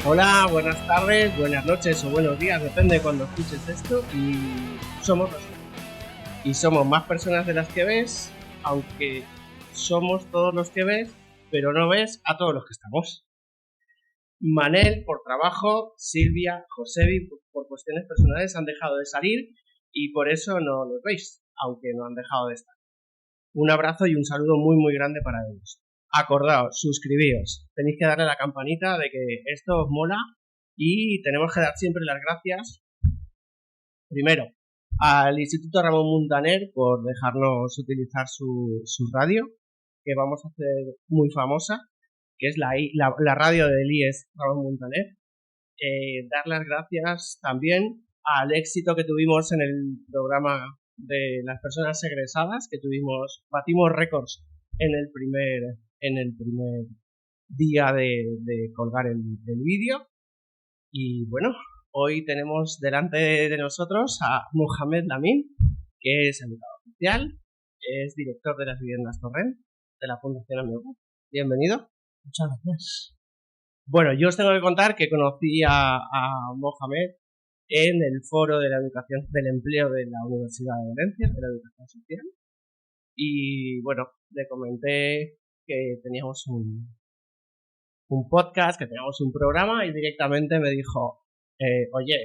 Hola, buenas tardes, buenas noches o buenos días, depende de cuando escuches esto. Y somos nosotros. Y somos más personas de las que ves, aunque somos todos los que ves, pero no ves a todos los que estamos. Manel por trabajo, Silvia, Josebi por cuestiones personales han dejado de salir y por eso no los veis, aunque no han dejado de estar. Un abrazo y un saludo muy muy grande para ellos. Acordaos, suscribíos, tenéis que darle a la campanita de que esto os mola y tenemos que dar siempre las gracias, primero, al Instituto Ramón Muntaner por dejarnos utilizar su radio, que vamos a hacer muy famosa, que es la radio del IES Ramón Muntaner. Dar las gracias también al éxito que tuvimos en el programa de las personas egresadas, que batimos récords en el primer día de colgar el vídeo. Y bueno, hoy tenemos delante de nosotros a Mohamed Lamin, que es educador social, es director de las viviendas Torrent de la Fundación Amigo. Bienvenido. Muchas gracias. Bueno, yo os tengo que contar que conocí a Mohamed en el foro de la educación del empleo de la Universidad de Valencia, de la educación social. Y bueno, le comenté que teníamos un podcast, que teníamos un programa, y directamente me dijo, oye,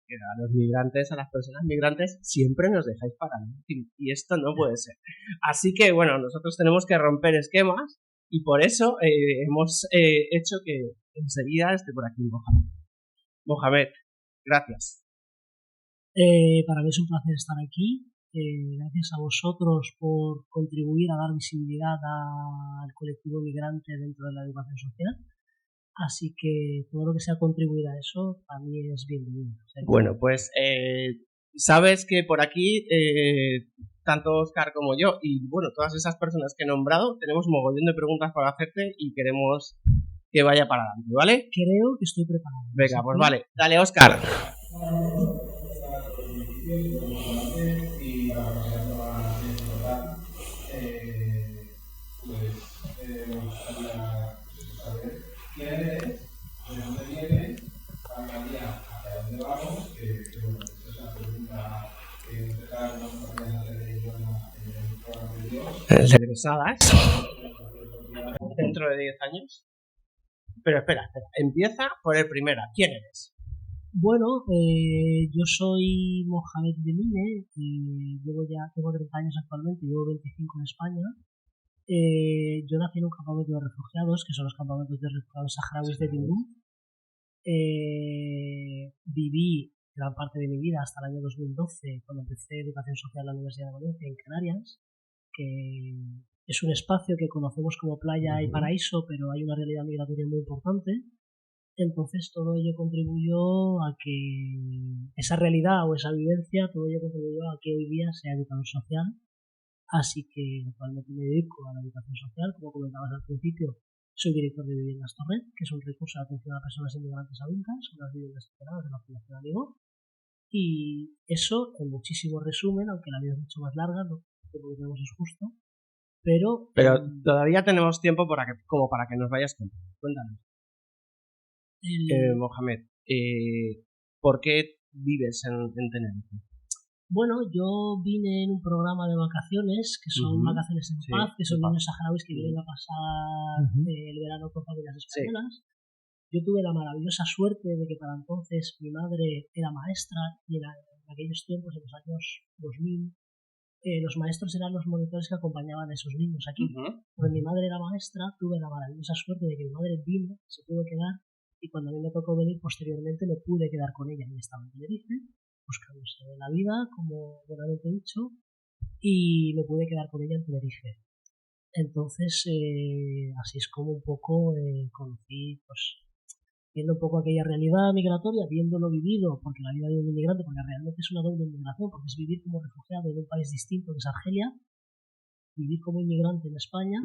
que a los migrantes, a las personas migrantes, siempre nos dejáis para mí, y esto no puede ser. Así que bueno, nosotros tenemos que romper esquemas, y por eso hemos hecho que enseguida esté por aquí Mohamed. Mohamed, gracias. Para mí es un placer estar aquí. Gracias a vosotros por contribuir a dar visibilidad al colectivo migrante dentro de la educación social. Así que todo lo que sea contribuir a eso, para mí es bienvenido. Bueno, pues sabes que por aquí, tanto Óscar como yo, y bueno, todas esas personas que he nombrado, tenemos un mogollón de preguntas para hacerte y queremos que vaya para adelante, ¿vale? Creo que estoy preparado. Venga, pues vale. Dale, Óscar. ¿Quién eres? ¿De dónde vienes? Cada día hacia dónde vamos, que bueno, esa es la pregunta que nos dejaron las hacer de ellos en el programa de Dios. Egresadas dentro de 10 años. Pero espera, empieza por el primero. ¿Quién eres? Bueno, yo soy Mohamed Lamine, tengo 30 años actualmente, llevo 25 en España. Yo nací en un campamento de refugiados, que son los campamentos de refugiados saharauis de Tindouf. Viví gran parte de mi vida hasta el año 2012, cuando empecé educación social en la Universidad de Valencia, en Canarias, que es un espacio que conocemos como playa y paraíso, pero hay una realidad migratoria muy importante. Entonces todo ello contribuyó a que esa realidad o esa vivencia, todo ello contribuyó a que hoy día sea educador social. Así que actualmente me dedico a la educación social, como comentabas al principio. Soy director de Viviendas Torrent, que es un recurso de atención a personas inmigrantes adultas, unas viviendas tuteladas de la Fundación Amigo. Y eso, en muchísimo resumen, aunque la vida es mucho más larga, no lo que tenemos es justo. Pero todavía tenemos tiempo como para que nos vayas contando. Cuéntanos. Mohamed, ¿por qué vives en Tenerife? Bueno, yo vine en un programa de vacaciones, que son vacaciones en paz, que son niños saharauis que vienen a pasar el verano con familias españolas. Yo tuve la maravillosa suerte de que para entonces mi madre era maestra y en aquellos tiempos, en los años 2000, los maestros eran los monitores que acompañaban a esos niños aquí. Porque mi madre era maestra, tuve la maravillosa suerte de que mi madre vino, se pudo quedar, y cuando a mí me tocó venir posteriormente me pude quedar con ella en estaba en Tenerife, buscándose la vida, como buenamente he dicho, y me pude quedar con ella en Tenerife. Entonces, así es como un poco conocí, pues, viendo un poco aquella realidad migratoria, viéndolo vivido, porque la vida de un inmigrante, porque realmente es una doble inmigración, porque es vivir como refugiado en un país distinto que es Argelia, vivir como inmigrante en España,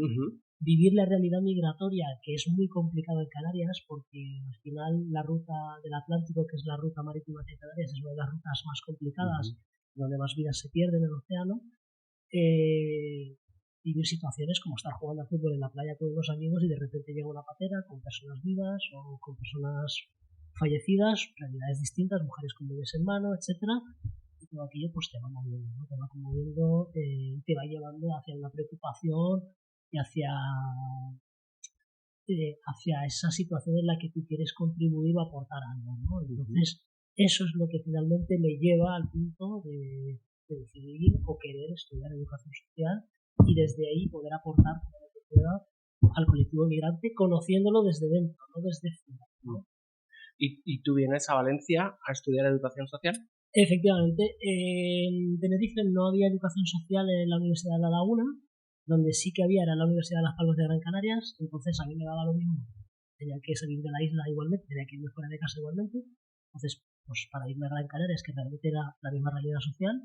vivir la realidad migratoria, que es muy complicada en Canarias, porque al final la ruta del Atlántico, que es la ruta marítima hacia Canarias, es una de las rutas más complicadas, donde más vidas se pierden en el océano. vivir situaciones como estar jugando al fútbol en la playa con unos amigos y de repente llega una patera con personas vivas o con personas fallecidas, realidades distintas, mujeres con bebés en mano, etcétera, y todo aquello pues te va moviendo, ¿no? Te va conmoviendo, te va llevando hacia una preocupación y hacia esa situación en la que tú quieres contribuir o aportar algo, ¿no? Entonces, eso es lo que finalmente me lleva al punto de decidir o querer estudiar educación social y desde ahí poder aportar todo lo que pueda al colectivo migrante, conociéndolo desde dentro, no desde fuera, ¿no? ¿Y tú vienes a Valencia a estudiar educación social? Efectivamente, en Tenerife no había educación social en la Universidad de La Laguna, donde sí que había era la Universidad de Las Palmas de Gran Canarias, entonces a mí me daba lo mismo, tenía que salir de la isla igualmente, tenía que irme fuera de casa igualmente, entonces pues para irme a Gran Canarias, que realmente era la misma realidad social,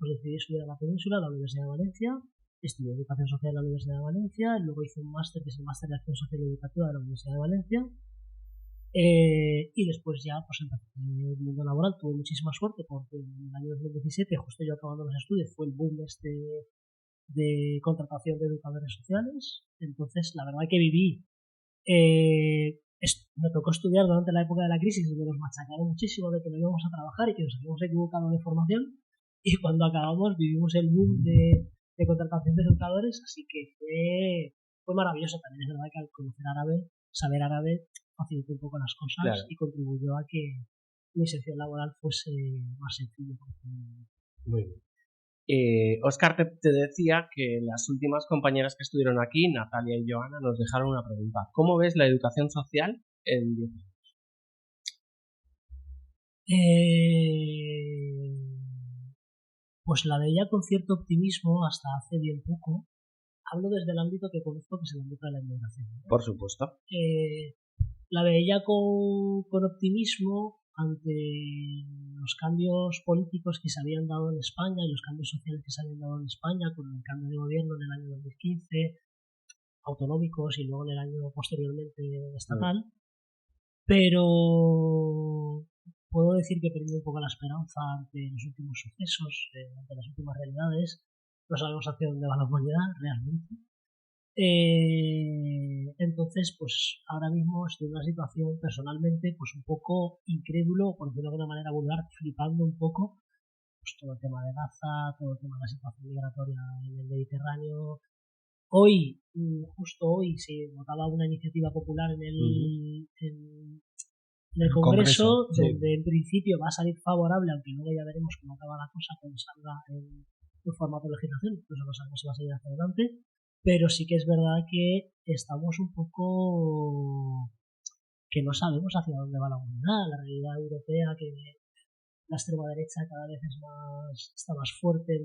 pues decidí estudiar en la península, en la Universidad de Valencia, estudié educación social en la Universidad de Valencia, luego hice un máster que es el máster de acción social y educativa de la Universidad de Valencia, y después ya pues empecé el mundo laboral. Tuve muchísima suerte porque en el año 2017, justo yo acabando los estudios, fue el boom de contratación de educadores sociales. Entonces la verdad que viví, me tocó estudiar durante la época de la crisis, donde nos machacaron muchísimo de que no íbamos a trabajar y que nos habíamos equivocado de formación, y cuando acabamos vivimos el boom de contratación de educadores, así que fue maravilloso. También es verdad que al conocer árabe, saber árabe facilitó un poco las cosas, claro, y contribuyó a que mi inserción laboral fuese más sencilla. Muy bien. Óscar te decía que las últimas compañeras que estuvieron aquí, Natalia y Joana, nos dejaron una pregunta. ¿Cómo ves la educación social en 10 años? Pues la veía con cierto optimismo hasta hace bien poco. Hablo desde el ámbito que conozco, que es el ámbito de la inmigración, ¿no? Por supuesto. La veía con optimismo ante los cambios políticos que se habían dado en España y los cambios sociales que se habían dado en España con el cambio de gobierno en el año 2015, autonómicos y luego en el año posteriormente estatal. Pero puedo decir que he perdido un poco la esperanza ante los últimos sucesos, ante las últimas realidades. No sabemos hacia dónde va la humanidad realmente. Entonces, pues ahora mismo estoy en una situación personalmente pues un poco incrédulo, por decirlo de alguna manera vulgar, flipando un poco pues todo el tema de Gaza, todo el tema de la situación migratoria en el Mediterráneo. Hoy, justo hoy, se votaba una iniciativa popular en el Congreso, donde sí, en principio va a salir favorable, aunque luego ya veremos cómo acaba la cosa cuando salga en formato de legislación, incluso no sabemos si va a seguir hacia adelante. Pero sí que es verdad que estamos un poco que no sabemos hacia dónde va la humanidad. La realidad europea, que la extrema derecha cada vez está más fuerte en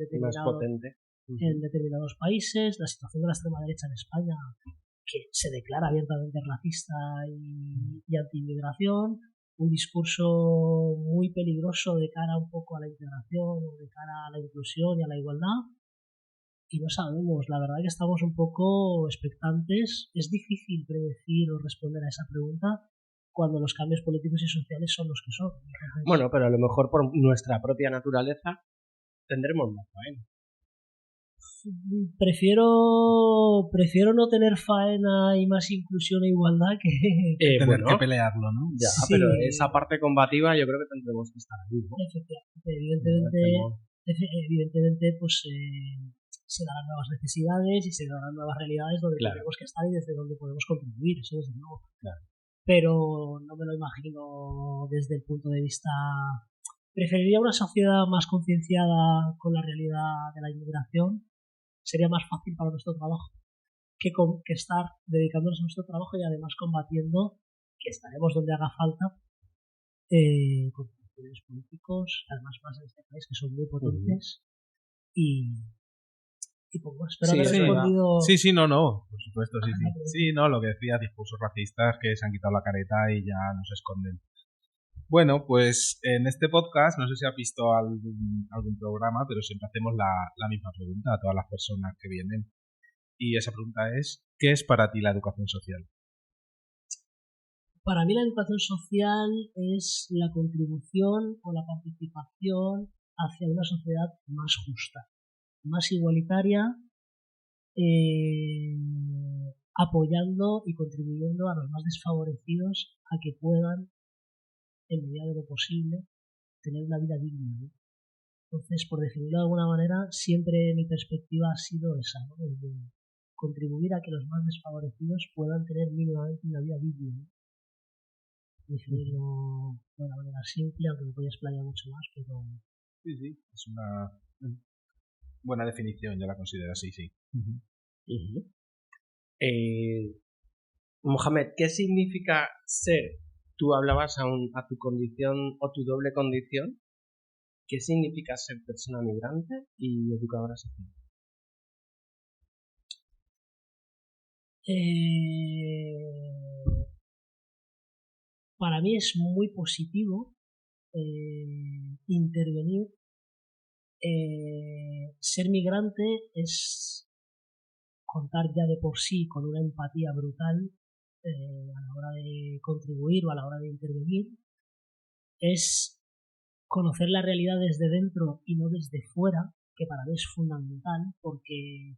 determinados países. La situación de la extrema derecha en España, que se declara abiertamente racista y anti-inmigración. Un discurso muy peligroso de cara un poco a la integración, de cara a la inclusión y a la igualdad. Y no sabemos, la verdad que estamos un poco expectantes. Es difícil predecir o responder a esa pregunta cuando los cambios políticos y sociales son los que son. Bueno, pero a lo mejor por nuestra propia naturaleza tendremos más faena. Prefiero no tener faena y más inclusión e igualdad que tener que pelearlo, ¿no? Ya, sí. Pero esa parte combativa yo creo que tendremos que estar ahí, ¿no? Evidentemente pues se darán nuevas necesidades y se darán nuevas realidades donde tenemos que estar y desde donde podemos contribuir, eso desde luego. Claro. Pero no me lo imagino desde el punto de vista. Preferiría una sociedad más concienciada con la realidad de la inmigración. Sería más fácil para nuestro trabajo que estar dedicándonos a nuestro trabajo y además combatiendo, que estaremos donde haga falta, con partidos políticos, además más en este país, que son muy potentes. Y pues bueno, espero haber respondido. Sí, no, por supuesto, sí. Sí, no, lo que decía, discursos racistas que se han quitado la careta y ya no se esconden. Bueno, pues en este podcast, no sé si has visto algún programa, pero siempre hacemos la misma pregunta a todas las personas que vienen. Y esa pregunta es, ¿qué es para ti la educación social? Para mí la educación social es la contribución o la participación hacia una sociedad más justa, más igualitaria, apoyando y contribuyendo a los más desfavorecidos a que puedan, en medida de lo posible, tener una vida digna, ¿no? Entonces, por definirlo de alguna manera, siempre mi perspectiva ha sido esa, ¿no? De contribuir a que los más desfavorecidos puedan tener mínimamente una vida digna, ¿no? Definirlo de una manera simple, aunque me podía explayar mucho más, pero... Sí, es una buena definición, yo la considero así, sí. Mohamed, ¿qué significa ser? Tú hablabas a tu condición o tu doble condición. ¿Qué significa ser persona migrante y educadora social? Para mí es muy positivo intervenir. Ser migrante es contar ya de por sí con una empatía brutal a la hora de contribuir o a la hora de intervenir. Es conocer la realidad desde dentro y no desde fuera, que para mí es fundamental, porque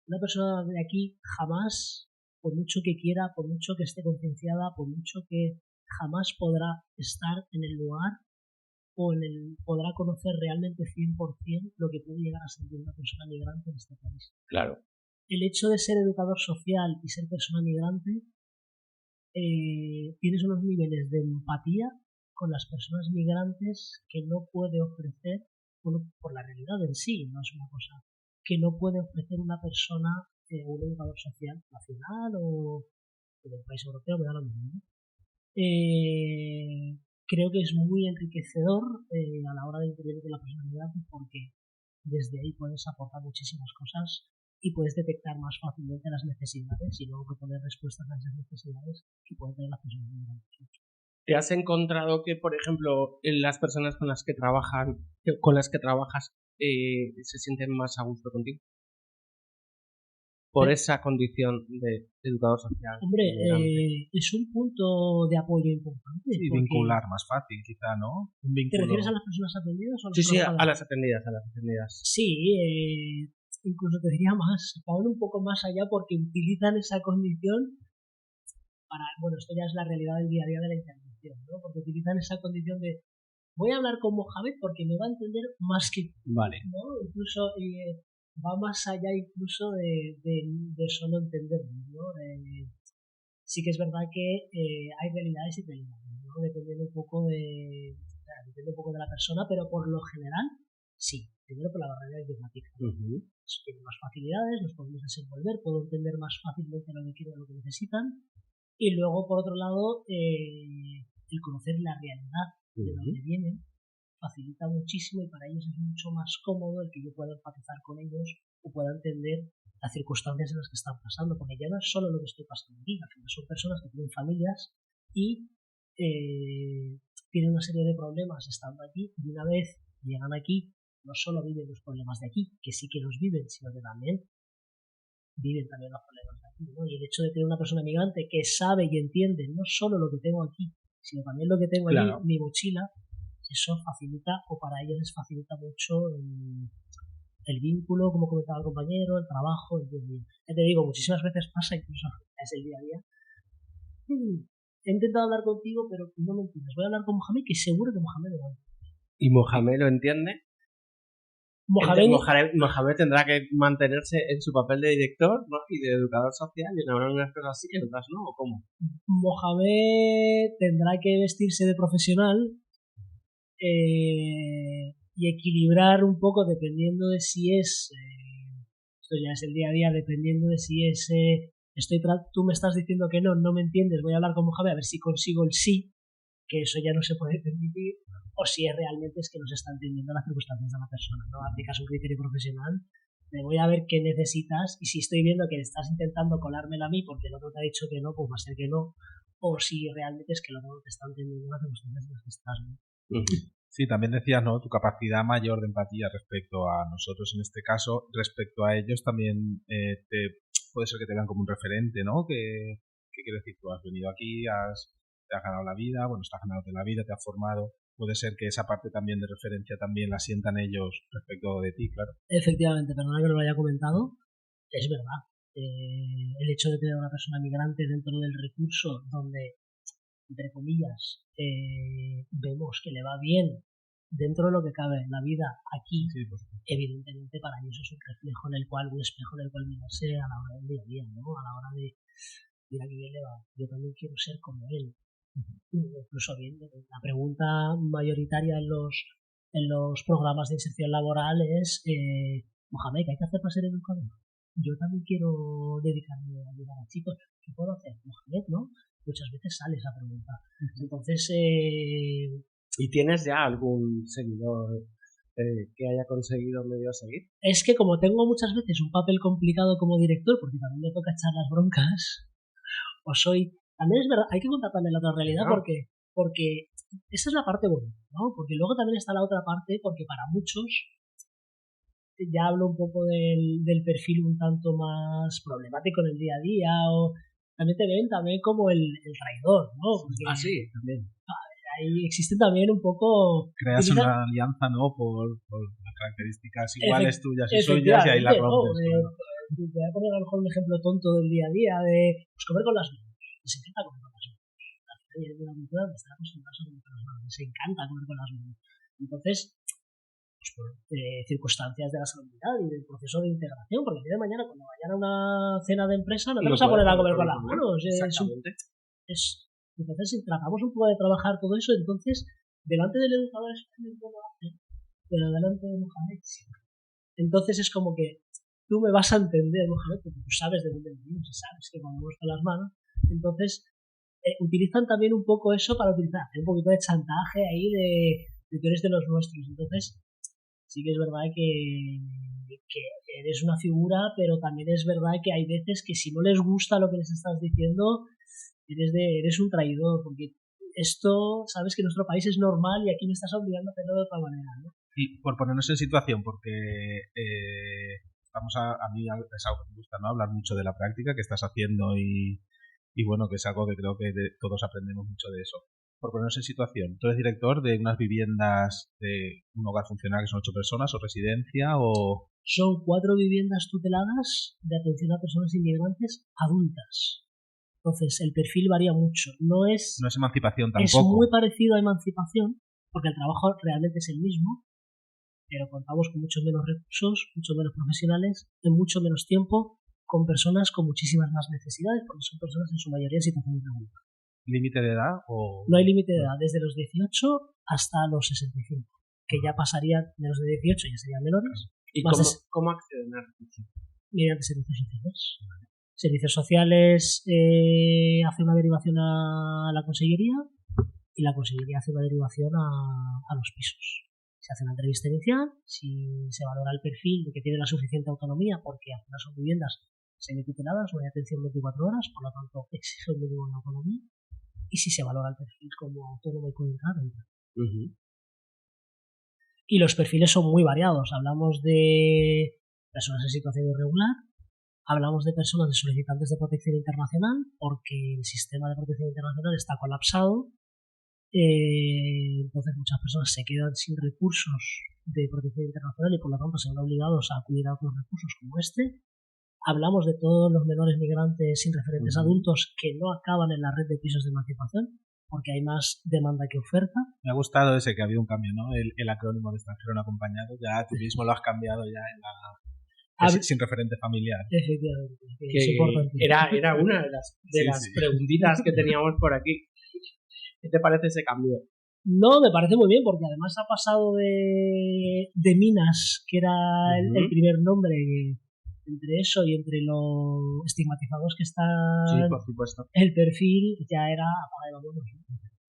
una persona de aquí jamás, por mucho que quiera, por mucho que esté concienciada, por mucho que jamás podrá estar en el lugar o podrá conocer realmente 100% lo que puede llegar a sentir una persona migrante en este país. Claro. El hecho de ser educador social y ser persona migrante, tienes unos niveles de empatía con las personas migrantes que no puede ofrecer, por la realidad en sí, no es una cosa que no puede ofrecer una persona, un educador social nacional o del país europeo, me da lo mismo. Creo que es muy enriquecedor a la hora de intervenir con la persona migrante, porque desde ahí puedes aportar muchísimas cosas y puedes detectar más fácilmente las necesidades y luego proponer respuestas a esas necesidades que pueden tener las personas migrantes. ¿Te has encontrado que, por ejemplo, las personas con las que trabajas se sienten más a gusto contigo? Por esa condición de educador social. Hombre, es un punto de apoyo importante. Sí, vincular más fácil, quizá, ¿no? Un vínculo... ¿Te refieres a las personas atendidas o a las Sí, a las atendidas. Sí, incluso te diría más, van un poco más allá porque utilizan esa condición para, bueno, esto ya es la realidad del día a día de la intervención, ¿no? Porque utilizan esa condición de voy a hablar con Mohamed porque me va a entender más que tú, vale, ¿no? Incluso va más allá incluso de solo entenderlo, ¿no? Sí que es verdad que hay realidades y realidades, ¿no? Depende un poco de la persona, pero por lo general, sí. Primero por la barrera idiomática. Tienen más facilidades, nos podemos desenvolver, puedo entender más fácilmente lo que quieren, lo que necesitan. Y luego, por otro lado, el conocer la realidad de donde vienen facilita muchísimo y para ellos es mucho más cómodo el que yo pueda empatizar con ellos o pueda entender las circunstancias en las que están pasando, porque ya no es solo lo que estoy pasando aquí, al final son personas que tienen familias y tienen una serie de problemas estando aquí, y una vez llegan aquí no solo viven los problemas de aquí, que sí que los viven, sino que también viven también los problemas de aquí, ¿no? Y el hecho de tener una persona migrante que sabe y entiende no solo lo que tengo aquí, sino también lo que tengo allí, mi mochila, eso facilita, o para ellos les facilita mucho el vínculo, como comentaba el compañero, el trabajo, ya te digo, muchísimas veces pasa, incluso es el día a día. He intentado hablar contigo, pero no me entiendes. Voy a hablar con Mohamed, que seguro que Mohamed lo entiende. ¿Y Mohamed lo entiende? Mohamed tendrá que mantenerse en su papel de director, ¿no? Y de educador social, y habrá unas cosas así y otras no, ¿o cómo? Mohamed tendrá que vestirse de profesional y equilibrar un poco dependiendo de si es esto ya es el día a día, dependiendo de si es tú me estás diciendo que no me entiendes, voy a hablar con Mohamed a ver si consigo el sí, que eso ya no se puede permitir, o si es realmente es que no se está entendiendo las circunstancias de la persona, ¿no? Aplicas un criterio profesional, me voy a ver qué necesitas, y si estoy viendo que estás intentando colármela a mí porque el otro te ha dicho que no, pues va a ser que no, o si realmente es que el otro no te está entendiendo las circunstancias en las que estás, ¿no? Sí, también decías, ¿no? Tu capacidad mayor de empatía respecto a nosotros en este caso, respecto a ellos también puede ser que te vean como un referente, ¿no? ¿Qué quiero decir? Tú has venido aquí, te has ganado la vida, bueno, estás ganándote la vida, te has formado. Puede ser que esa parte también de referencia también la sientan ellos respecto de ti, claro. Efectivamente, perdona que no lo haya comentado. Es verdad. El hecho de tener una persona migrante dentro del recurso donde, entre comillas, vemos que le va bien dentro de lo que cabe en la vida aquí, evidentemente para ellos es un reflejo en el cual, un espejo en el cual mirarse a la hora del día a día, ¿no? A la hora de, mira que bien le va, yo también quiero ser como él. Incluso bien, la pregunta mayoritaria en los programas de inserción laboral es, Mohamed, ¿qué hay que hacer para ser educador? Yo también quiero dedicarme a ayudar a chicos. ¿Qué puedo hacer? Mohamed, ¿no? Muchas veces sale esa pregunta. Entonces, ¿y tienes ya algún seguidor que haya conseguido medio seguir? Es que como tengo muchas veces un papel complicado como director, porque también me toca echar las broncas, o soy... También es verdad, hay que contar también la otra realidad, porque esa es la parte bonita, ¿no? Porque luego también está la otra parte, porque para muchos, ya hablo un poco del perfil un tanto más problemático en el día a día, o también te ven también como el traidor, ¿no? Porque sí, también. Ahí existe también un poco... Creas una alianza, ¿no? Por las características iguales tuyas y suyas, y ahí la rompes. Te voy a poner a lo mejor un ejemplo tonto del día a día, de pues, comer con las manos. Les encanta comer con las manos. Hay una cultura donde están acostumbrados a comer con las manos. Les encanta comer con las manos. Entonces, pues por circunstancias de la salubridad y del proceso de integración, porque el día de mañana cuando vayan a una cena de empresa no te vas a poner a comer con las manos. Entonces, si tratamos un poco de trabajar todo eso, entonces, delante del educador español no lo hace, pero delante de Mohamed sí. Entonces es como que tú me vas a entender, Mohamed, porque tú sabes de dónde venimos y sabes que cuando muestro las manos, entonces utilizan también un poco eso para hacer un poquito de chantaje ahí de tú eres de los nuestros. Entonces, sí que es verdad que eres una figura, pero también es verdad que hay veces que si no les gusta lo que les estás diciendo, eres un traidor, porque esto, sabes que en nuestro país es normal y aquí me estás obligando a hacerlo de otra manera, ¿no? Y por ponernos en situación, porque a mí es algo que me gusta, ¿no? Hablar mucho de la práctica que estás haciendo y bueno, que es algo que creo que todos aprendemos mucho de eso. Por ponernos en situación, ¿tú eres director de unas viviendas de un hogar funcional que son 8 personas o residencia o...? Son 4 viviendas tuteladas de atención a personas inmigrantes adultas. Entonces, el perfil varía mucho. No es emancipación tampoco. Es muy parecido a emancipación, porque el trabajo realmente es el mismo, pero contamos con muchos menos recursos, muchos menos profesionales, en mucho menos tiempo, con personas con muchísimas más necesidades, porque son personas en su mayoría en situación irregular. ¿Límite de edad? No hay límite de edad, desde los 18 hasta los 65, que ya pasarían, menos de 18 ya serían menores. ¿Y cómo acceden al recurso? Mediante servicios sociales. Servicios sociales hace una derivación a la consellería y la consellería hace una derivación a los pisos. Se hace una entrevista inicial, si se valora el perfil de que tiene la suficiente autonomía, porque al final son viviendas semituteladas, no hay atención 24 horas, por lo tanto exige un mínimo de autonomía, y si se valora el perfil como autónomo y puede entrar, entra. Y los perfiles son muy variados. Hablamos de personas en situación irregular, hablamos de personas de solicitantes de protección internacional, porque el sistema de protección internacional está colapsado. Entonces muchas personas se quedan sin recursos de protección internacional y por lo tanto se ven obligados a acudir a otros recursos como este. Hablamos de todos los menores migrantes sin referentes adultos que no acaban en la red de pisos de emancipación porque hay más demanda que oferta. Me ha gustado ese que ha habido un cambio, ¿no? El acrónimo de extranjero no acompañado, ya tú mismo lo has cambiado ya en la... sin referente familiar. Efectivamente. Que es importante. Era una de las preguntitas que teníamos por aquí. ¿Qué te parece ese cambio? No, me parece muy bien, porque además ha pasado de Minas, que era el primer nombre, entre eso y entre lo estigmatizados que están, sí, por supuesto, el perfil ya era apaga y vámonos.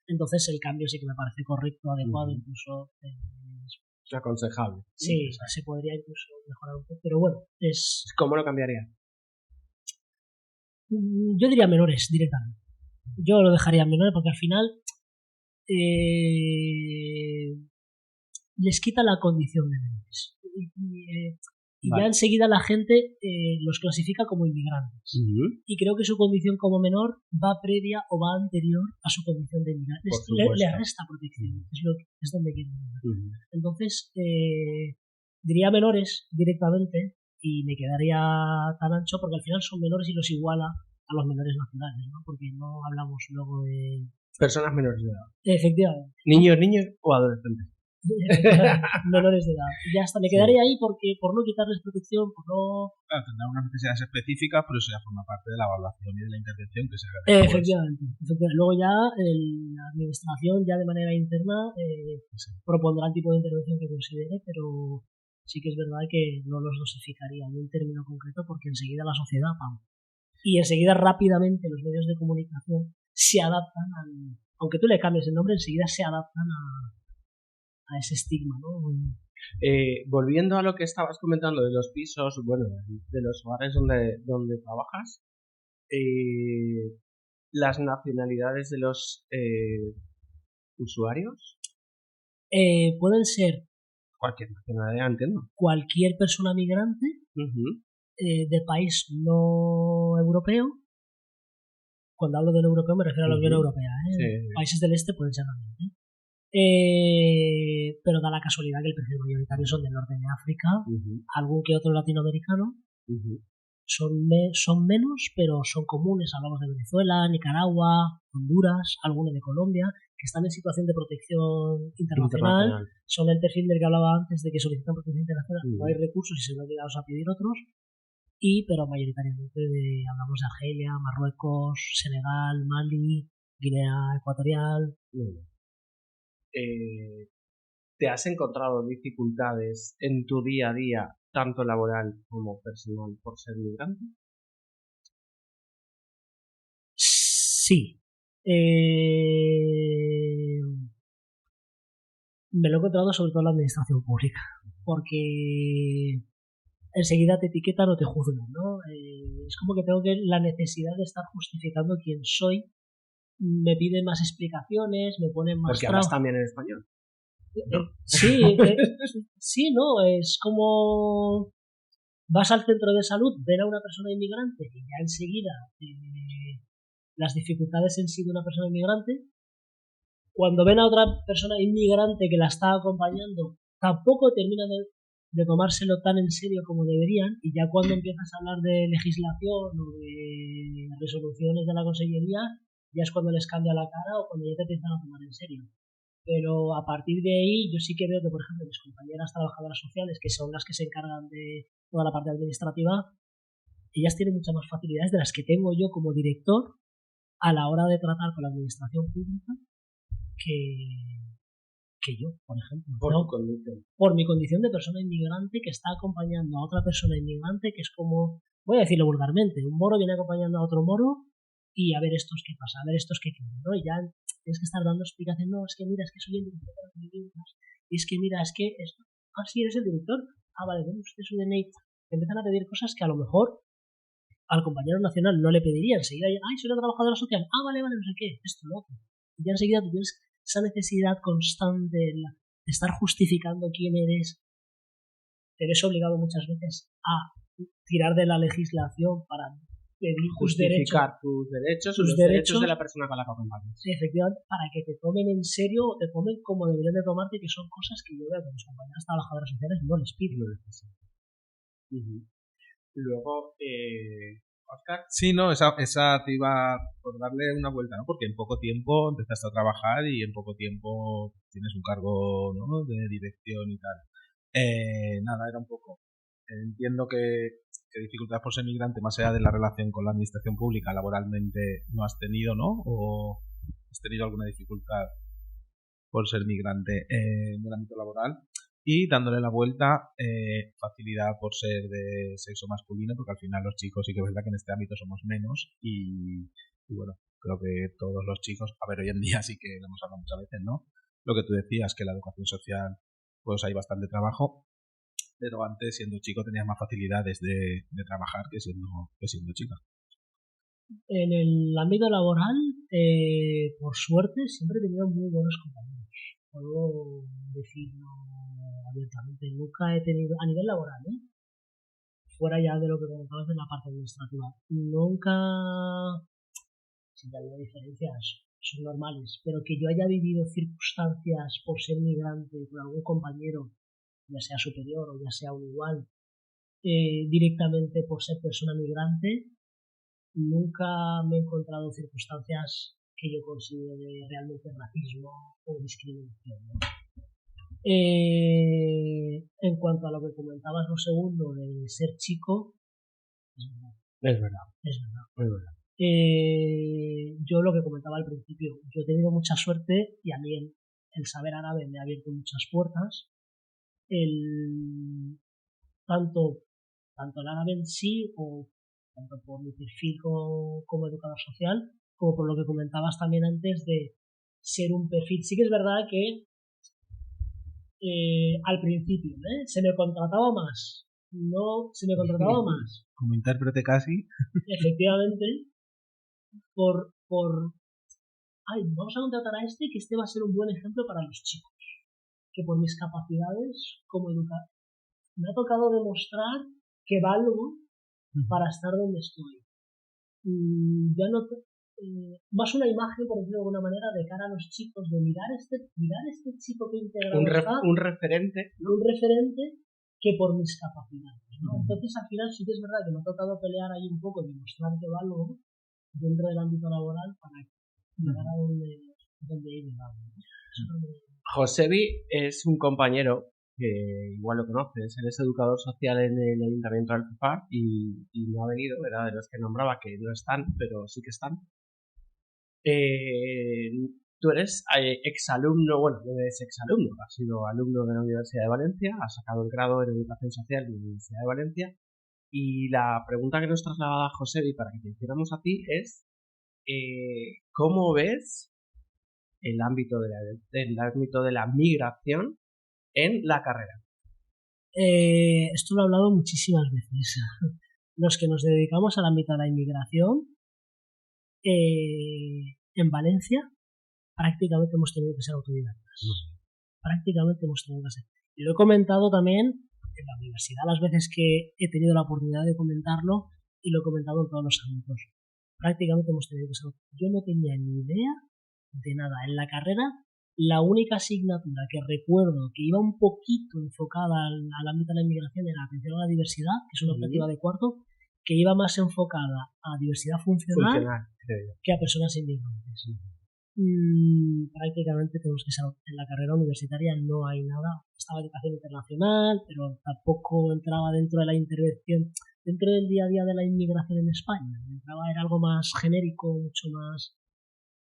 Entonces el cambio sí que me parece correcto, adecuado, incluso es aconsejable. Sí, se podría incluso mejorar un poco, pero bueno, ¿Cómo lo cambiaría? Yo diría menores directamente. Yo lo dejaría en menores porque al final les quita la condición de menores. Y ya enseguida la gente los clasifica como inmigrantes. Y creo que su condición como menor va previa o va anterior a su condición de inmigrante. Le resta protección. Es donde quiero llegar. Entonces, diría menores directamente, y me quedaría tan ancho porque al final son menores y los iguala a los menores nacionales, ¿no? Porque no hablamos luego de... Personas menores de edad. Efectivamente. Niños o adolescentes. Menores de edad. Y ya está, me quedaría ahí porque por no quitarles protección, por no... Claro, tendrán unas necesidades específicas, pero eso ya forma parte de la evaluación y de la intervención que se haga. Efectivamente. Luego ya la administración ya de manera interna propondrá el tipo de intervención que considere, pero sí que es verdad que no los dosificaría en un término concreto porque enseguida la sociedad, ¡pam! Y enseguida rápidamente los medios de comunicación se adaptan aunque tú le cambies el nombre, enseguida se adaptan a ese estigma, ¿no? Volviendo a lo que estabas comentando de los pisos, bueno, de los hogares donde trabajas, las nacionalidades de los usuarios. Pueden ser cualquier nacionalidad, entiendo. Cualquier persona migrante de país no europeo. Cuando hablo de no europeo me refiero a la Unión Europea. Sí. Países del este pueden ser también. Pero da la casualidad que el perfil mayoritario son del norte de África, algún que otro latinoamericano. Son menos, pero son comunes. Hablamos de Venezuela, Nicaragua, Honduras, algunos de Colombia, que están en situación de protección internacional. Son el perfil del que hablaba antes, de que solicitan protección internacional. No hay recursos y se ven obligados a pedir otros. Pero mayoritariamente hablamos de Argelia, Marruecos, Senegal, Mali, Guinea Ecuatorial. ¿Te has encontrado dificultades en tu día a día, tanto laboral como personal, por ser migrante? Sí. Me lo he encontrado sobre todo en la administración pública, porque enseguida te etiquetan o te juzgan, ¿no? Es como que tengo la necesidad de estar justificando quién soy. Me piden más explicaciones, me ponen más... Porque hablas también en español. Sí, ¿no? Es como... Vas al centro de salud, ven a una persona inmigrante y ya enseguida las dificultades en sí de una persona inmigrante. Cuando ven a otra persona inmigrante que la está acompañando, tampoco termina de tomárselo tan en serio como deberían, y ya cuando empiezas a hablar de legislación o de resoluciones de la consellería, ya es cuando les cambia la cara o cuando ya te empiezan a tomar en serio. Pero a partir de ahí yo sí que veo que, por ejemplo, mis compañeras trabajadoras sociales, que son las que se encargan de toda la parte administrativa, ellas tienen muchas más facilidades de las que tengo yo como director a la hora de tratar con la administración pública que yo, por ejemplo. Por mi condición de persona inmigrante que está acompañando a otra persona inmigrante, que es como, voy a decirlo vulgarmente, un moro viene acompañando a otro moro y a ver estos qué pasa, a ver estos qué quieren, ¿no? Y ya tienes que estar dando explicación, no, es que mira, es que soy el director de las viviendas, y es que mira, es que esto, sí, eres el director, vale, bueno, usted es un DNI, te empiezan a pedir cosas que a lo mejor al compañero nacional no le pediría, enseguida, soy una trabajadora social, vale, no sé qué, esto, loco, y ya enseguida tú tienes esa necesidad constante de estar justificando quién eres. Te ves obligado muchas veces a tirar de la legislación para pedir justificar tus derechos, los derechos de la persona con la que acompañas. Sí, efectivamente, para que te tomen en serio o te tomen como deberían de tomarte, que son cosas que yo veo que mis compañeras trabajadoras sociales no les piden. Luego, Oscar. Sí, no, esa te iba por darle una vuelta, ¿no? Porque en poco tiempo empezaste a trabajar y en poco tiempo tienes un cargo, ¿no?, de dirección y tal. Nada, era un poco. Entiendo que dificultades por ser migrante, más allá de la relación con la administración pública, laboralmente no has tenido, ¿no? ¿O has tenido alguna dificultad por ser migrante en el ámbito laboral? Y dándole la vuelta, facilidad por ser de sexo masculino, porque al final los chicos sí que es verdad que en este ámbito somos menos y bueno, creo que todos los chicos, a ver, hoy en día sí que lo hemos hablado muchas veces, ¿no? Lo que tú decías, que la educación social, pues hay bastante trabajo, pero antes siendo chico tenías más facilidades de trabajar que siendo chica. En el ámbito laboral, por suerte, siempre he tenido muy buenos compañeros. Puedo decirlo abiertamente, nunca he tenido, a nivel laboral, fuera ya de lo que comentabas de la parte administrativa, nunca, si ha habido diferencias, son normales, pero que yo haya vivido circunstancias por ser migrante con algún compañero, ya sea superior o ya sea un igual, directamente por ser persona migrante, nunca me he encontrado circunstancias que yo considere realmente racismo o discriminación, ¿no? En cuanto a lo que comentabas lo segundo de ser chico, Es verdad. Yo lo que comentaba al principio, yo he tenido mucha suerte y a mí el saber árabe me ha abierto muchas puertas. Tanto el árabe en sí, o tanto por mi perfil como educador social, como por lo que comentabas también antes de ser un perfil. Sí que es verdad que al principio se me contrataba más. Como intérprete casi. Efectivamente, vamos a contratar a que este va a ser un buen ejemplo para los chicos. Que por mis capacidades como educador me ha tocado demostrar que valgo para estar donde estoy. Ya no más una imagen, por decirlo de alguna manera, de cara a los chicos, de mirar este chico que integrado un referente, ¿no? Un referente que por mis capacidades, ¿no? Entonces al final sí que es verdad que me ha tocado pelear ahí un poco y demostrar que valgo dentro del ámbito laboral para llegar a donde he llegado, ¿no? Josebi es un compañero que igual lo conoces, él es educador social en el Ayuntamiento de Alfafar y no ha venido, era de los que nombraba que no están, pero sí que están. Tú eres exalumno, bueno, no eres exalumno, has sido alumno de la Universidad de Valencia, has sacado el grado en Educación Social de la Universidad de Valencia y la pregunta que nos trasladaba Josebi para que te hiciéramos a ti es ¿cómo ves el ámbito de la migración en la carrera? Esto lo he hablado muchísimas veces. Los que nos dedicamos al ámbito de la inmigración en Valencia prácticamente hemos tenido que ser autodidactas. Prácticamente hemos tenido que ser. Y lo he comentado también en la universidad las veces que he tenido la oportunidad de comentarlo y lo he comentado en todos los ámbitos. Prácticamente hemos tenido que ser. Yo no tenía ni idea de nada. En la carrera, la única asignatura que recuerdo que iba un poquito enfocada al ámbito de la inmigración era atención a la diversidad, que es una optativa de cuarto, que iba más enfocada a diversidad funcional que a personas inmigrantes. Prácticamente tenemos que ser en la carrera universitaria no hay nada. Estaba educación internacional, pero tampoco entraba dentro de la intervención, dentro del día a día de la inmigración en España. Era algo más genérico,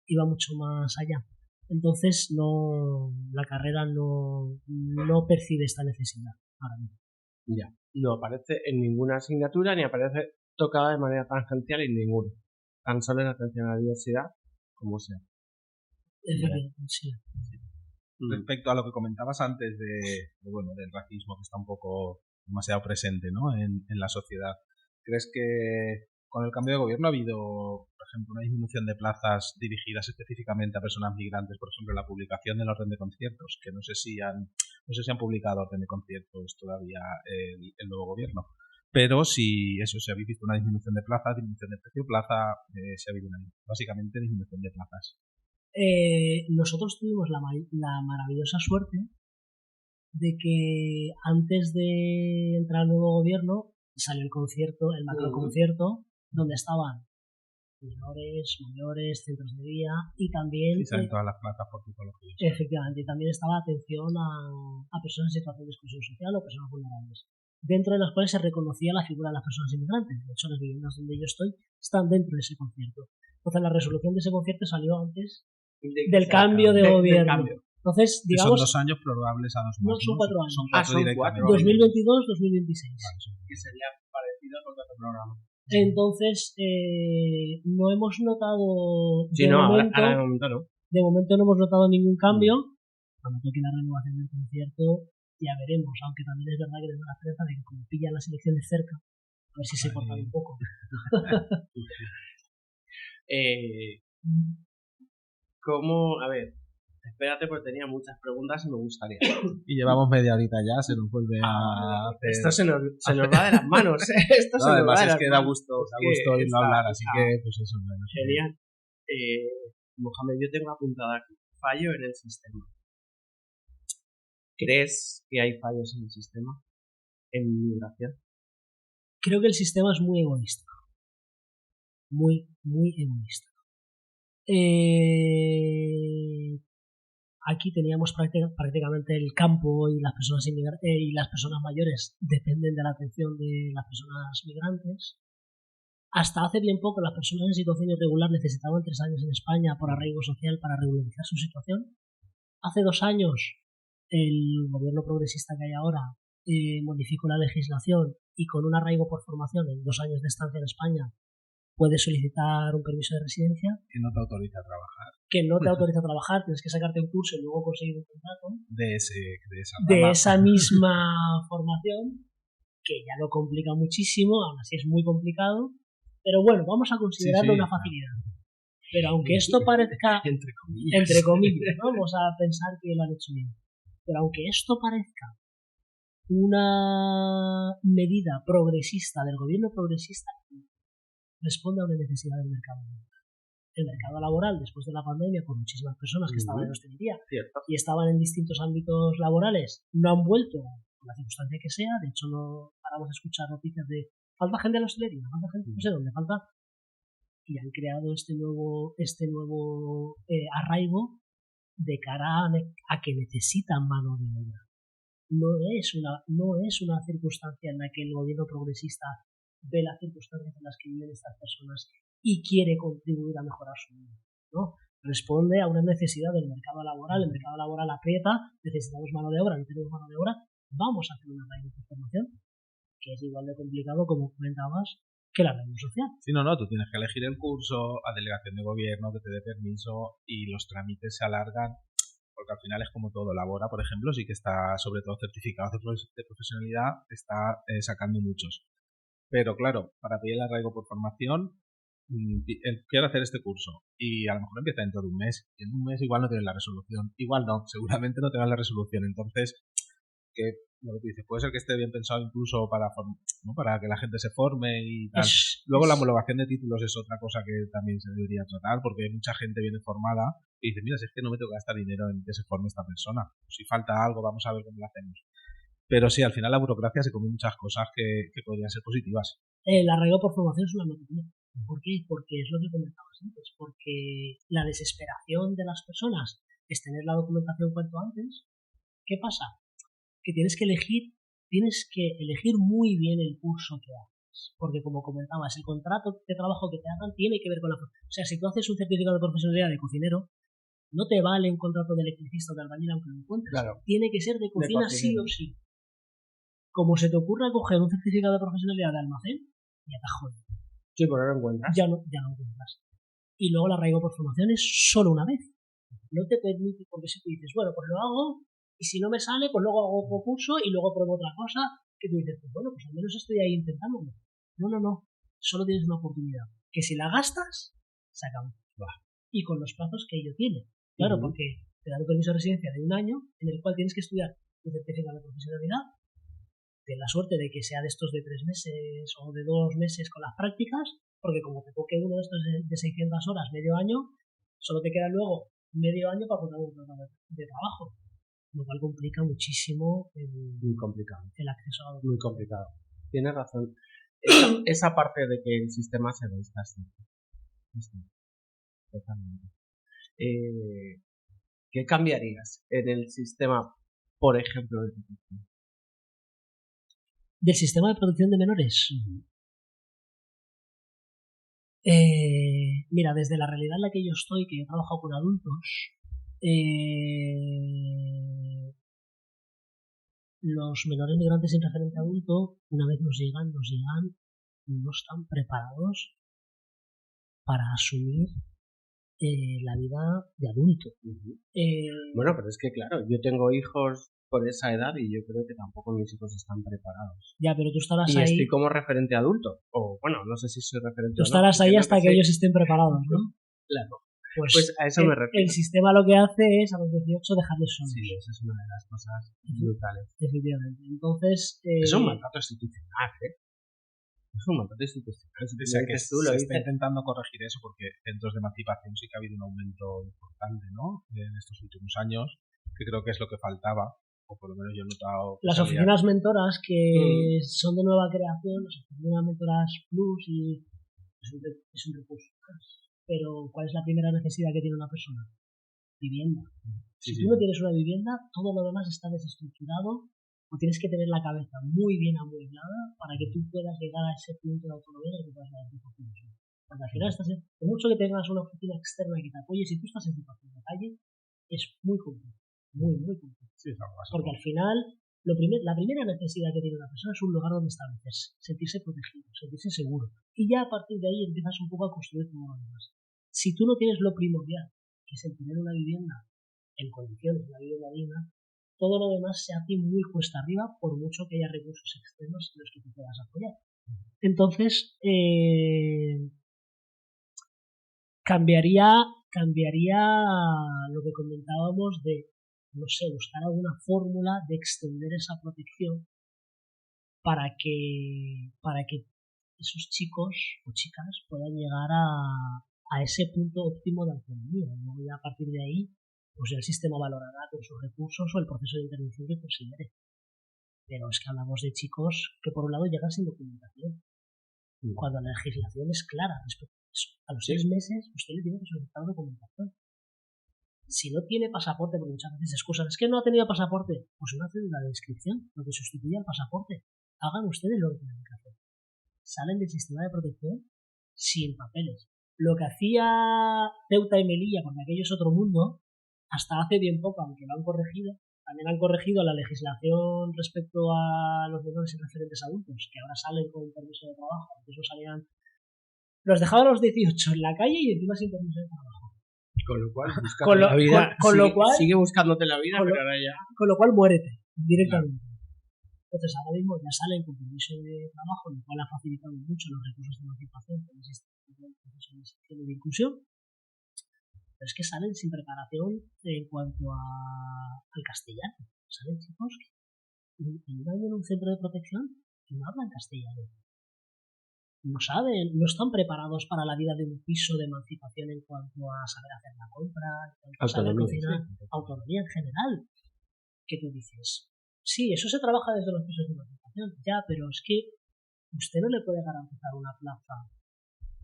iba mucho más allá. Entonces la carrera no percibe esta necesidad ahora mismo. Ya, no aparece en ninguna asignatura ni aparece tocada de manera tangencial en ninguna. Tan solo en atención a la diversidad como sea. Sí. Respecto a lo que comentabas antes del racismo que está un poco demasiado presente, ¿no? en la sociedad, ¿crees que con el cambio de gobierno ha habido, por ejemplo, una disminución de plazas dirigidas específicamente a personas migrantes? Por ejemplo, la publicación del orden de conciertos, que no sé si han publicado orden de conciertos todavía el nuevo gobierno, pero si habéis visto una disminución de plazas, disminución de precio plaza, si ha habido básicamente disminución de plazas. Nosotros tuvimos la maravillosa suerte de que antes de entrar al nuevo gobierno salió el macroconcierto, donde estaban menores, mayores, centros de día y también... Sí, salen todas las plazas por tipología. Efectivamente, y también estaba atención a personas en situación de exclusión social o personas vulnerables, dentro de las cuales se reconocía la figura de las personas inmigrantes. De hecho, las viviendas donde yo estoy están dentro de ese concierto. Entonces, la resolución de ese concierto salió antes del cambio de gobierno. Entonces, digamos... Son 2 años probables a 2 más. No, son 4 años. Son 4 directamente. 2022-2026. Que sería parecido al contrato programa. Entonces, no hemos notado... Sí, ahora de momento no. De momento no hemos notado ningún cambio. Cuando toque la renovación del concierto, ya veremos. Aunque también es verdad que tengo la esperanza de que como pillan las elecciones cerca, a ver si se cortan un poco. ¿Cómo? A ver, espérate porque tenía muchas preguntas y me gustaría. Y llevamos media horita ya, se nos vuelve a hacer... Esto se nos va de las manos, Esto se nos va de las manos. Es que da gusto oírlo hablar, así que pues eso. Genial. Mohamed, yo tengo apuntado aquí, fallo en el sistema. ¿Crees que hay fallos en el sistema? ¿En migración? Creo que el sistema es muy egoísta. Muy, muy egoísta. Aquí teníamos prácticamente el campo y las personas mayores dependen de la atención de las personas migrantes. Hasta hace bien poco las personas en situación irregular necesitaban 3 años en España por arraigo social para regularizar su situación. Hace 2 años el gobierno progresista que hay ahora modificó la legislación y con un arraigo por formación en 2 años de estancia en España puedes solicitar un permiso de residencia. Que no te autoriza a trabajar. Que no te autoriza a trabajar, tienes que sacarte un curso y luego conseguir un contrato. De esa misma formación, que ya lo complica muchísimo, aún así es muy complicado. Pero bueno, vamos a considerarlo una facilidad. Pero aunque esto parezca, entre comillas, ¿no? Vamos a pensar que lo han hecho bien. Pero aunque esto parezca una medida progresista del gobierno progresista, responde a una necesidad del mercado laboral. El mercado laboral, después de la pandemia, con muchísimas personas que estaban en hostelería y estaban en distintos ámbitos laborales, no han vuelto por la circunstancia que sea. De hecho, no paramos de escuchar noticias de falta gente en la hostelería, falta gente no sé dónde, falta. Y han creado este nuevo arraigo de cara a que necesitan mano de obra. No es una circunstancia en la que el gobierno progresista ve las circunstancias en las que viven estas personas y quiere contribuir a mejorar su vida, ¿no? Responde a una necesidad del mercado laboral. El mercado laboral aprieta, necesitamos mano de obra, no tenemos mano de obra, vamos a hacer una arraigo de formación, que es igual de complicado, como comentabas, que la arraigo social. Sí, no, tú tienes que elegir el curso, a delegación de gobierno que te dé permiso y los trámites se alargan, porque al final es como todo. Labora, por ejemplo, sí que está, sobre todo certificados de profesionalidad, está sacando muchos. Pero claro, para pedir el arraigo por formación, quiero hacer este curso y a lo mejor empieza dentro de un mes y en un mes igual no tienes la resolución, igual no, seguramente no tengas la resolución. Entonces, que lo que tú dices, puede ser que esté bien pensado incluso para que la gente se forme y tal. Luego la homologación de títulos es otra cosa que también se debería tratar, porque mucha gente viene formada y dice, mira, si es que no me tengo que gastar dinero en que se forme esta persona, si falta algo vamos a ver cómo lo hacemos. Pero sí, al final la burocracia se come muchas cosas que podrían ser positivas. El arraigo por formación es una metodología. ¿Por qué? Porque es lo que comentabas antes. Porque la desesperación de las personas es tener la documentación cuanto antes. ¿Qué pasa? Que tienes que elegir muy bien el curso que haces. Porque como comentabas, el contrato de trabajo que te hagan tiene que ver con la... O sea, si tú haces un certificado de profesionalidad de cocinero, no te vale un contrato de electricista o de albañil aunque lo encuentres. Claro. Tiene que ser de cocina sí o sí. Como se te ocurra coger un certificado de profesionalidad de almacén, ya te jodes. Sí, pero no lo encuentras. Ya no encuentras. Y luego el arraigo por formación es solo una vez. No te permite, porque si tú dices, bueno, pues lo hago, y si no me sale, pues luego hago otro curso y luego pruebo otra cosa, que tú dices, pues bueno, pues al menos estoy ahí intentándolo. No. Solo tienes una oportunidad. Que si la gastas, se acabó. Y con los plazos que ello tiene. Claro, porque te dan un permiso de residencia de 1 año, en el cual tienes que estudiar tu certificado de profesionalidad. Ten la suerte de que sea de estos de 3 meses o de 2 meses con las prácticas, porque como te toque uno de estos de 600 horas, medio año, solo te queda luego medio año para contar un programa de trabajo, lo cual complica muchísimo muy complicado el acceso a... Muy complicado. Tienes razón. Esa parte de que el sistema se ve está así. Totalmente. ¿Qué cambiarías en el sistema, por ejemplo, de protección? ¿Del sistema de protección de menores? Mira, desde la realidad en la que yo estoy, que yo he trabajado con adultos, los menores migrantes sin referente adulto, una vez nos llegan, no están preparados para asumir la vida de adulto. Bueno, pero es que claro, yo tengo hijos por esa edad y yo creo que tampoco mis hijos están preparados. Ya, pero tú estarás y ahí... estoy como referente adulto. O bueno, no sé si soy referente tú estarás ahí hasta que ellos estén preparados, ¿no? Claro. Pues a eso me refiero. El sistema lo que hace es a los 18 dejarles solos. Sí, esa es una de las cosas brutales. Efectivamente. Entonces... es un mandato institucional, ¿eh? Es un mandato institucional. O sea, que se está intentando corregir eso porque centros de emancipación sí que ha habido un aumento importante, ¿no? En estos últimos años, que creo que es lo que faltaba. o por lo menos yo he notado... Las oficinas mentoras que son de nueva creación, las oficinas mentoras plus, y es un recurso más. Pero ¿cuál es la primera necesidad que tiene una persona? Vivienda. Si tú no tienes una vivienda, todo lo demás está desestructurado, o tienes que tener la cabeza muy bien amueblada para que tú puedas llegar a ese punto de autonomía en el que puedas dar tu situación. Porque al final por mucho que tengas una oficina externa que te apoye, si tú estás en situación de calle, es muy complejo, muy complejo. Sí, porque al final, la primera necesidad que tiene una persona es un lugar donde establecerse, sentirse protegido, sentirse seguro. Y ya a partir de ahí empiezas un poco a construir todo lo demás. Si tú no tienes lo primordial, que es el tener una vivienda en condiciones, una vivienda digna, todo lo demás se hace muy cuesta arriba, por mucho que haya recursos externos en los que te puedas apoyar. Entonces, cambiaría lo que comentábamos de, no sé, buscar alguna fórmula de extender esa protección para que esos chicos o chicas puedan llegar a ese punto óptimo de autonomía. Y a partir de ahí, pues ya el sistema valorará con sus recursos o el proceso de intervención que considere. Pero es que hablamos de chicos que por un lado llegan sin documentación, cuando la legislación es clara respecto a eso. A los 6 meses usted le tiene que solicitar documentación. Si no tiene pasaporte, porque muchas veces excusan, es que no ha tenido pasaporte, pues una cédula de inscripción, lo que sustituye al pasaporte. Hagan ustedes lo que tienen que hacer. Salen del sistema de protección sin papeles. Lo que hacía Ceuta y Melilla, porque aquello es otro mundo, hasta hace bien poco, aunque lo han corregido, también han corregido la legislación respecto a los menores y referentes adultos, que ahora salen con permiso de trabajo. Antes no salían, los dejaban a los 18 en la calle y encima sin permiso de trabajo. Con lo cual, la vida, sigue buscándote la vida, pero ahora ya. Con lo cual, muérete directamente. Entonces, ahora mismo ya salen con permiso de trabajo, lo cual ha facilitado mucho los recursos de emancipación que existen en el proceso de inclusión. Pero es que salen sin preparación en cuanto al castellano. Salen chicos que en un año en un centro de protección que no hablan castellano. No saben, no están preparados para la vida de un piso de emancipación en cuanto a saber hacer la compra, en cuanto a saber cocinar, autonomía en general. Que tú dices, sí, eso se trabaja desde los pisos de emancipación, ya, pero es que usted no le puede garantizar una plaza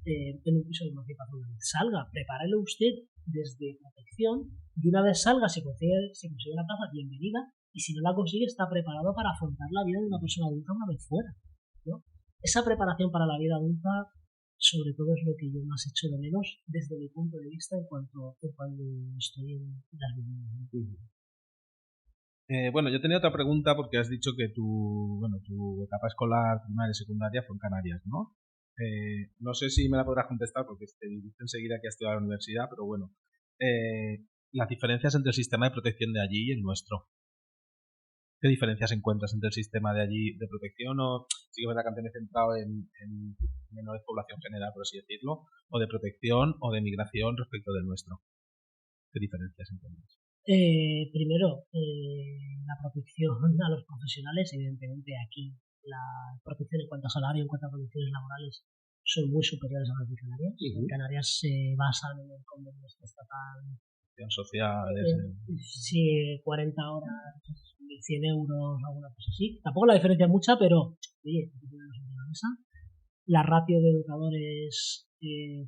en un piso de emancipación. Salga, prepárelo usted desde protección, y una vez salga, si consigue una plaza, bienvenida, y si no la consigue, está preparado para afrontar la vida de una persona adulta una vez fuera, ¿no? Esa preparación para la vida adulta, sobre todo, es lo que yo más echo de menos desde mi punto de vista en cuando estoy en las viviendas. Bueno, yo tenía otra pregunta porque has dicho que tu etapa escolar primaria y secundaria fue en Canarias, ¿no? No sé si me la podrás contestar porque te dijiste enseguida que has estudiado en la universidad, pero bueno, las diferencias entre el sistema de protección de allí y el nuestro. ¿Qué diferencias encuentras entre el sistema de allí de protección o sí que es verdad que antes me he centrado en menor población general, por así decirlo, o de protección o de migración respecto del nuestro? ¿Qué diferencias encuentras? Primero, la protección a los profesionales, evidentemente aquí la protección en cuanto a salario, en cuanto a condiciones laborales, son muy superiores a las de Canarias. En Canarias se basan en el convenio estatal social, sí, 40 horas, 1.100 euros, alguna cosa así. Tampoco la diferencia es mucha, pero oye, la ratio de educadores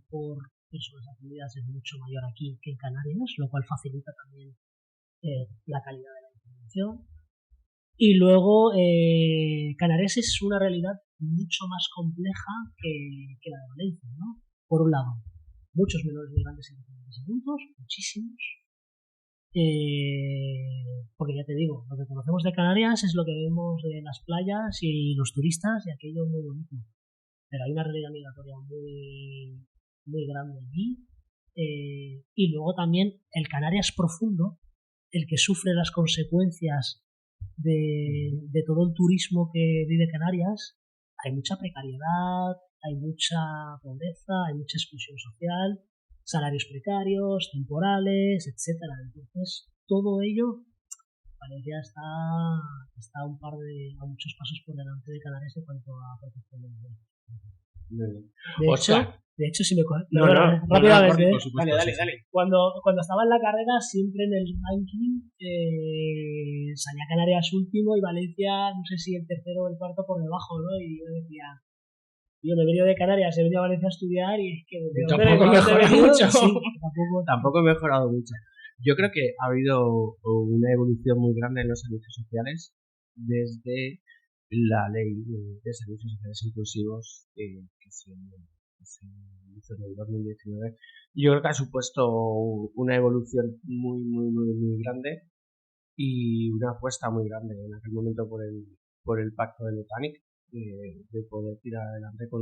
por personas atendidas es mucho mayor aquí que en Canarias, lo cual facilita también la calidad de la intervención. Y luego Canarias es una realidad mucho más compleja que la de Valencia, ¿no? Por un lado, muchos menores migrantes y referentes adultos, muchísimos. Porque ya te digo, lo que conocemos de Canarias es lo que vemos de las playas y los turistas y aquello muy bonito. Pero hay una realidad migratoria muy, muy grande allí. Y luego también el Canarias profundo, el que sufre las consecuencias de todo el turismo que vive Canarias. Hay mucha precariedad, hay mucha pobreza, hay mucha exclusión social, salarios precarios, temporales, etcétera. Entonces, todo ello, Valencia está a muchos pasos por delante de Canarias en cuanto a protección de los derechos. De hecho, si me coges. Rápidamente. Dale. Cuando estaba en la carrera, siempre en el ranking salía Canarias último y Valencia, no sé si el tercero o el cuarto por debajo, ¿no? Y yo decía, yo me he venido de Canarias, he venido a Valencia a estudiar y es que tampoco he mejorado mucho. Tampoco he mejorado mucho. Yo creo que ha habido una evolución muy grande en los servicios sociales desde la ley de servicios sociales inclusivos que se hizo en el 2019. Yo creo que ha supuesto una evolución muy grande y una apuesta muy grande en aquel momento por el pacto del Botanic, de poder tirar adelante con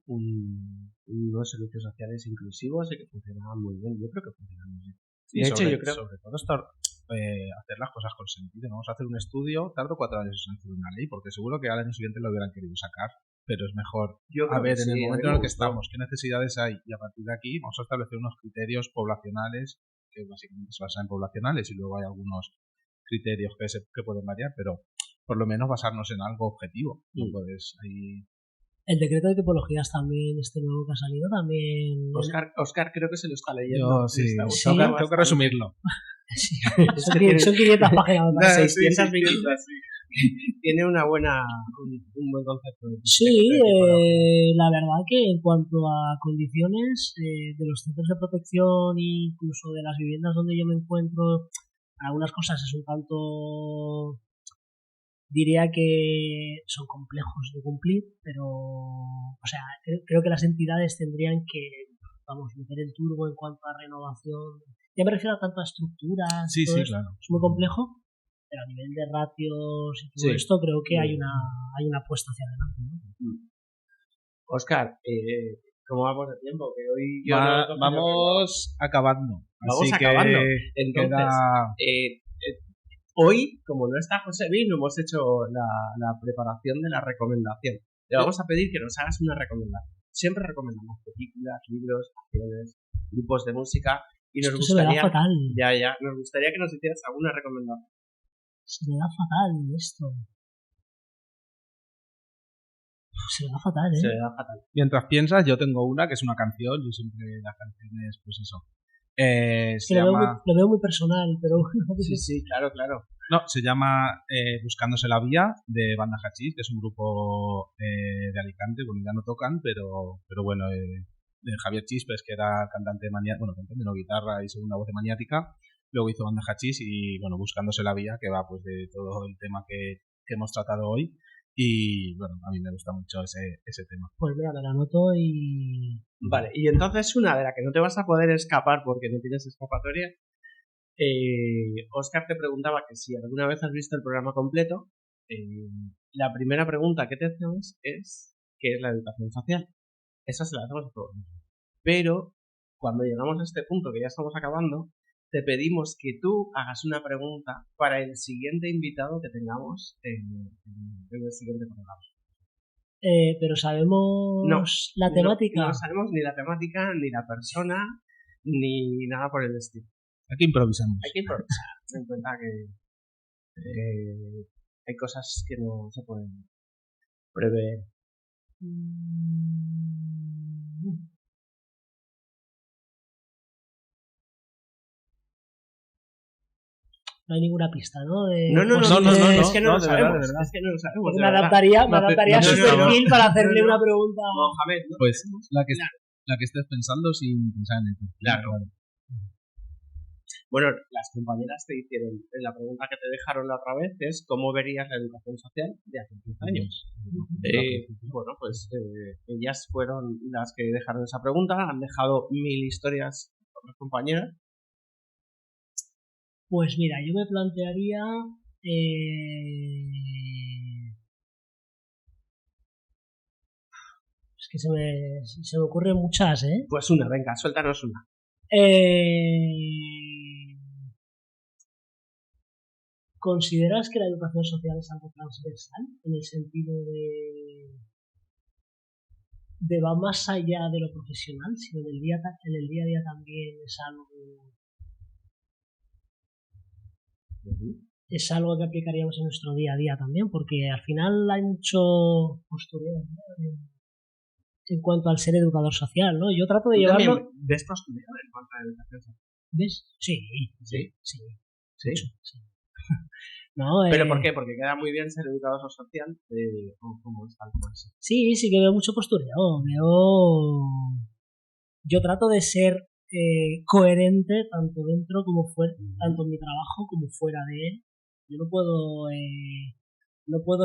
unos servicios sociales inclusivos y que funcionaban muy bien. Yo creo que funcionaban muy bien. Sí, de hecho, yo creo sobre todo hacer las cosas con sentido. Vamos a hacer un estudio, tardo 4 años en hacer una ley, porque seguro que al año siguiente lo hubieran querido sacar, pero es mejor ver en el momento en el que estamos qué necesidades hay, y a partir de aquí vamos a establecer unos criterios poblacionales que básicamente se basan en poblacionales, y luego hay algunos criterios que pueden variar, pero por lo menos basarnos en algo objetivo. No puedes ahí... El decreto de tipologías también, este nuevo que ha salido, también... Oscar creo que se lo está leyendo. Tengo que resumirlo. Sí, son 500 páginas. 600 minutos. Tiene un buen concepto. Sí, la verdad que en cuanto a condiciones de los centros de protección e incluso de las viviendas donde yo me encuentro, algunas cosas es un tanto... Diría que son complejos de cumplir, pero, o sea, creo que las entidades tendrían que, meter el turbo en cuanto a renovación. Ya me refiero a tanto a estructuras. Sí, claro. Es muy complejo, pero a nivel de ratios y todo esto creo que hay una apuesta hacia adelante, ¿no? Óscar, ¿cómo vamos de tiempo? Que hoy vamos acabando. Vamos acabando. Entonces, hoy, como no está José Vino, hemos hecho la preparación de la recomendación. Le vamos a pedir que nos hagas una recomendación. Siempre recomendamos películas, libros, canciones, grupos de música, y nos gustaría... Se me da fatal. Nos gustaría que nos hicieras alguna recomendación. Se me da fatal esto. Se me da fatal, ¿eh? Se me da fatal. Mientras piensas, yo tengo una que es una canción. Yo siempre las canciones, pues eso. Lo veo muy personal, pero... Sí, claro. No, se llama Buscándose la Vía, de Banda Hachís, que es un grupo de Alicante. Bueno, ya no tocan, pero bueno, de Javier Chispes, que era cantante no, guitarra y segunda voz de Maniática. Luego hizo Banda Hachís y, bueno, Buscándose la Vía, que va pues de todo el tema que hemos tratado hoy. Y, bueno, a mí me gusta mucho ese tema. Pues mira, me la anoto y... Vale, y entonces una de la que no te vas a poder escapar porque no tienes escapatoria. Óscar te preguntaba que si alguna vez has visto el programa completo. La primera pregunta que te hacemos es ¿qué es la educación social? Esa se la hacemos a todos. Pero cuando llegamos a este punto, que ya estamos acabando, te pedimos que tú hagas una pregunta para el siguiente invitado que tengamos en el siguiente programa. Pero sabemos la temática. No sabemos ni la temática, ni la persona, ni nada por el estilo. Aquí improvisamos. Hay que improvisar. Ten en cuenta que hay cosas que no se pueden prever. No hay ninguna pista, ¿no? No, es que no lo sabemos. Es que no lo sabemos. Me adaptaría a su perfil para hacerle una pregunta. Mohamed, ¿no? Pues la que estés pensando sin pensar en el perfil. Claro. Bueno, las compañeras te hicieron la pregunta que te dejaron la otra vez, es ¿cómo verías la educación social de hace 15 años? Bueno, pues ellas fueron las que dejaron esa pregunta, han dejado 1000 historias a otras compañeras. Pues mira, yo me plantearía es que se me ocurren muchas, ¿eh? Pues una, venga, suéltanos una. ¿Consideras que la educación social es algo transversal? En el sentido de va más allá de lo profesional, sino en el día a día también es algo... Es algo que aplicaríamos en nuestro día a día también, porque al final hay mucho postureo, ¿no? en cuanto al ser educador social, ¿no? Yo trato de llevarlo... ¿De estos videos en cuanto a educación social? ¿Ves? Sí. No, ¿Pero por qué? Porque queda muy bien ser educador social o como es algo así. Sí que veo mucho postureo. Yo trato de ser coherente tanto dentro como fuera, tanto en mi trabajo como fuera de él. Yo no puedo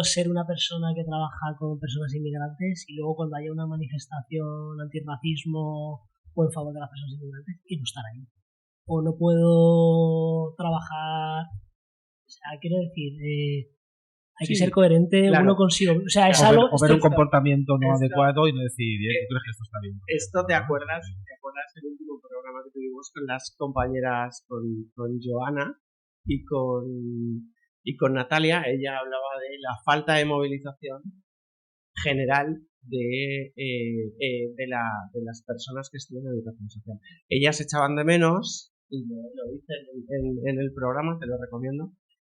ser una persona que trabaja con personas inmigrantes y luego cuando haya una manifestación antirracismo o en favor de las personas inmigrantes y no estar ahí. O no puedo trabajar, o sea, quiero decir, hay que ser coherente uno consigo. O sea, es algo... O ver un comportamiento no adecuado y no decir, ¿tú crees que esto está bien? Esto te acuerdas el último programa que tuvimos con las compañeras, con Joana y con Natalia. Ella hablaba de la falta de movilización general de las personas que estudian educación social. Ellas echaban de menos, y lo dice en el programa, te lo recomiendo,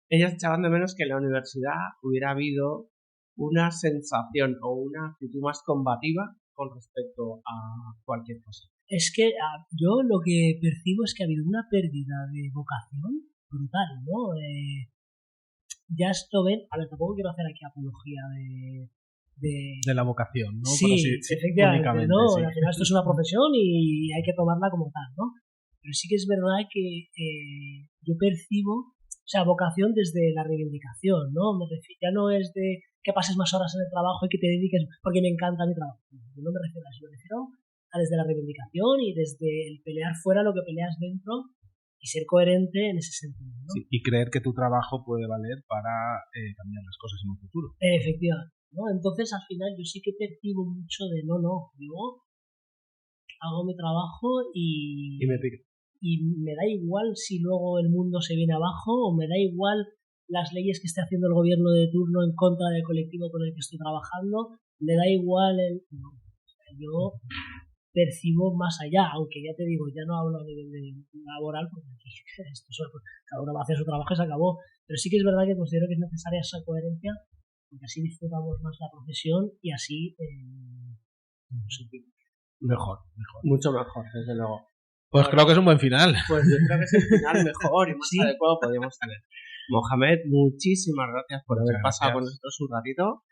ellas echaban de menos que en la universidad hubiera habido una sensación o una actitud más combativa con respecto a cualquier cosa. Es que yo lo que percibo es que ha habido una pérdida de vocación brutal, ¿no? Ya esto ven... A ver, tampoco quiero hacer aquí apología de la vocación, ¿no? Sí, efectivamente, ¿no? Sí. Al final esto es una profesión y hay que tomarla como tal, ¿no? Pero sí que es verdad que yo percibo, o sea, vocación desde la reivindicación, ¿no? Me refiero, ya no es de que pases más horas en el trabajo y que te dediques porque me encanta mi trabajo. Yo no me refiero a eso, me refiero a desde la reivindicación y desde el pelear fuera lo que peleas dentro y ser coherente en ese sentido, ¿no? Sí, y creer que tu trabajo puede valer para cambiar las cosas en un futuro. Efectivamente, ¿no? Entonces, al final, yo sí que percibo mucho de yo hago mi trabajo y me da igual si luego el mundo se viene abajo o me da igual las leyes que esté haciendo el gobierno de turno en contra del colectivo con el que estoy trabajando, me da igual yo percibo más allá, aunque ya te digo, ya no hablo a nivel de laboral, porque aquí cada uno va a hacer su trabajo y se acabó, pero sí que es verdad que considero que es necesaria esa coherencia, porque así disfrutamos más la profesión y así mejor. Mucho mejor, desde luego. Pues creo que es un buen final. Pues yo creo que es el final mejor y más adecuado podríamos tener. Mohamed, muchísimas gracias por haber pasado con nosotros un ratito.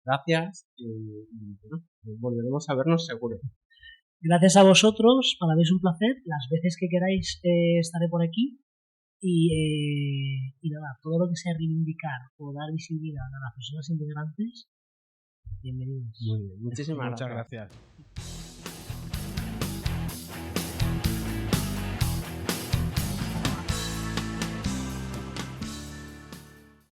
Gracias y bueno, volveremos a vernos seguro. Gracias a vosotros, para mí es un placer. Las veces que queráis estaré por aquí y nada, todo lo que sea reivindicar o dar visibilidad a las personas inmigrantes, bienvenidos. Muy bien, muchísimas gracias.